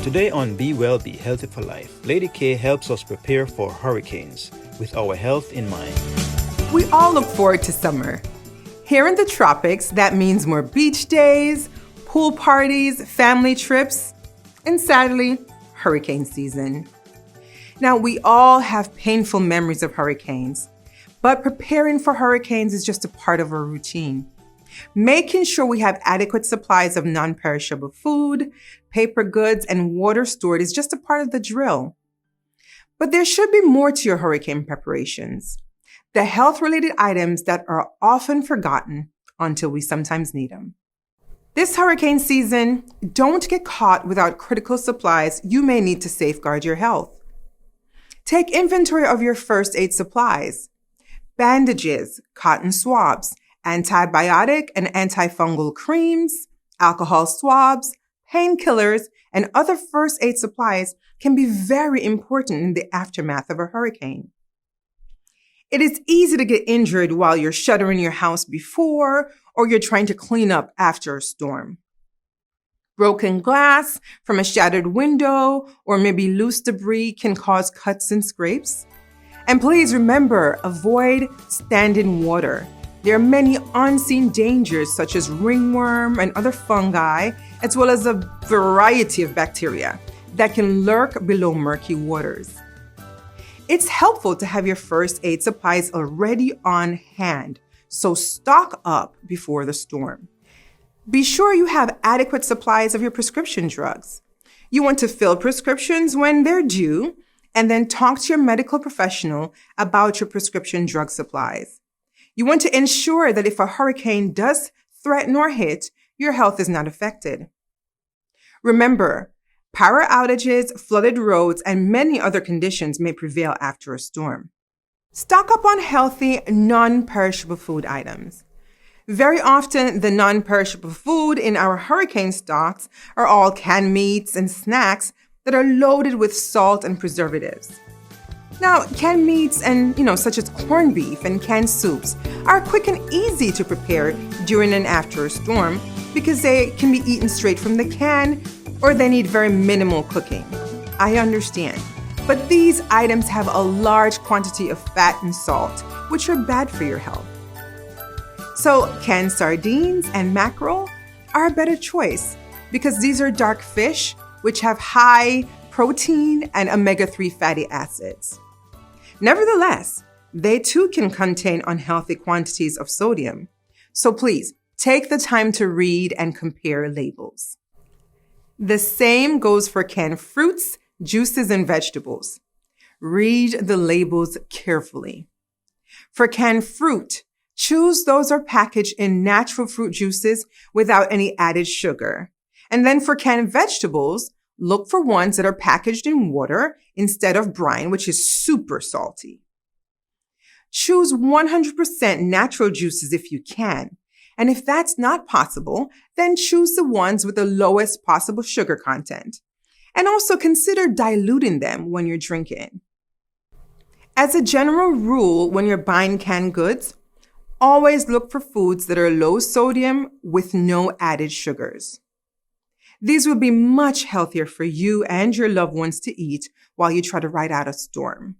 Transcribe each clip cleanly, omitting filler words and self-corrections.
Today on Be Well, Be Healthy for Life, Lady K helps us prepare for hurricanes with our health in mind. We all look forward to summer. Here in the tropics, that means more beach days, pool parties, family trips, and sadly, hurricane season. Now, we all have painful memories of hurricanes, but preparing for hurricanes is just a part of our routine. Making sure we have adequate supplies of non-perishable food, paper goods, and water stored is just a part of the drill. But there should be more to your hurricane preparations. The health-related items that are often forgotten until we sometimes need them. This hurricane season, don't get caught without critical supplies you may need to safeguard your health. Take inventory of your first aid supplies, bandages, cotton swabs, antibiotic and antifungal creams, alcohol swabs, painkillers, and other first aid supplies can be very important in the aftermath of a hurricane. It is easy to get injured while you're shuttering your house before or you're trying to clean up after a storm. Broken glass from a shattered window or maybe loose debris can cause cuts and scrapes. And please remember, avoid standing water. There are many unseen dangers such as ringworm and other fungi, as well as a variety of bacteria that can lurk below murky waters. It's helpful to have your first aid supplies already on hand, so stock up before the storm. Be sure you have adequate supplies of your prescription drugs. You want to fill prescriptions when they're due, and then talk to your medical professional about your prescription drug supplies. You want to ensure that if a hurricane does threaten or hit, your health is not affected. Remember, power outages, flooded roads, and many other conditions may prevail after a storm. Stock up on healthy, non-perishable food items. Very often, the non-perishable food in our hurricane stocks are all canned meats and snacks that are loaded with salt and preservatives. Now, canned meats and, such as corned beef and canned soups are quick and easy to prepare during and after a storm because they can be eaten straight from the can or they need very minimal cooking. I understand. But these items have a large quantity of fat and salt, which are bad for your health. So, canned sardines and mackerel are a better choice because these are dark fish which have high protein and omega-3 fatty acids. Nevertheless, they too can contain unhealthy quantities of sodium. So please, take the time to read and compare labels. The same goes for canned fruits, juices, and vegetables. Read the labels carefully. For canned fruit, choose those are packaged in natural fruit juices without any added sugar. And then for canned vegetables, look for ones that are packaged in water instead of brine, which is super salty. Choose 100% natural juices if you can. And if that's not possible, then choose the ones with the lowest possible sugar content. And also consider diluting them when you're drinking. As a general rule, when you're buying canned goods, always look for foods that are low sodium with no added sugars. These will be much healthier for you and your loved ones to eat while you try to ride out a storm.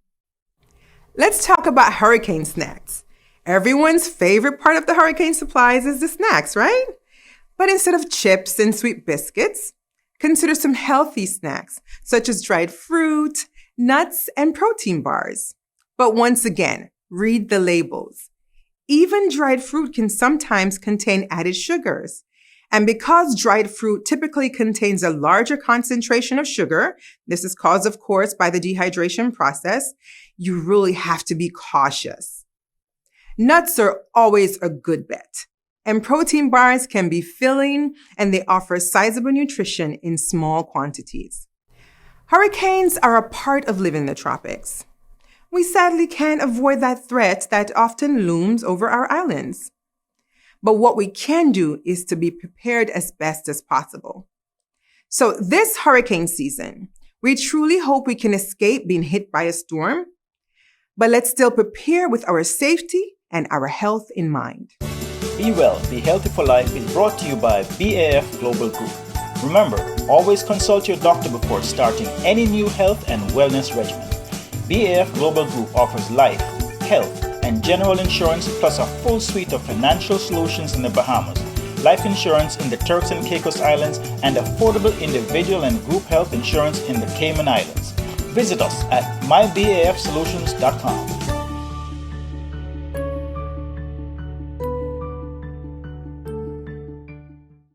Let's talk about hurricane snacks. Everyone's favorite part of the hurricane supplies is the snacks, right? But instead of chips and sweet biscuits, consider some healthy snacks such as dried fruit, nuts, and protein bars. But once again, read the labels. Even dried fruit can sometimes contain added sugars. And because dried fruit typically contains a larger concentration of sugar, this is caused, of course, by the dehydration process, you really have to be cautious. Nuts are always a good bet. And protein bars can be filling and they offer sizable nutrition in small quantities. Hurricanes are a part of living in the tropics. We sadly can't avoid that threat that often looms over our islands. But what we can do is to be prepared as best as possible. So this hurricane season, we truly hope we can escape being hit by a storm, but let's still prepare with our safety and our health in mind. Be Well, Be Healthy for Life is brought to you by BAF Global Group. Remember, always consult your doctor before starting any new health and wellness regimen. BAF Global Group offers life, health, and general insurance plus a full suite of financial solutions in the Bahamas, life insurance in the Turks and Caicos Islands, and affordable individual and group health insurance in the Cayman Islands. Visit us at mybafsolutions.com.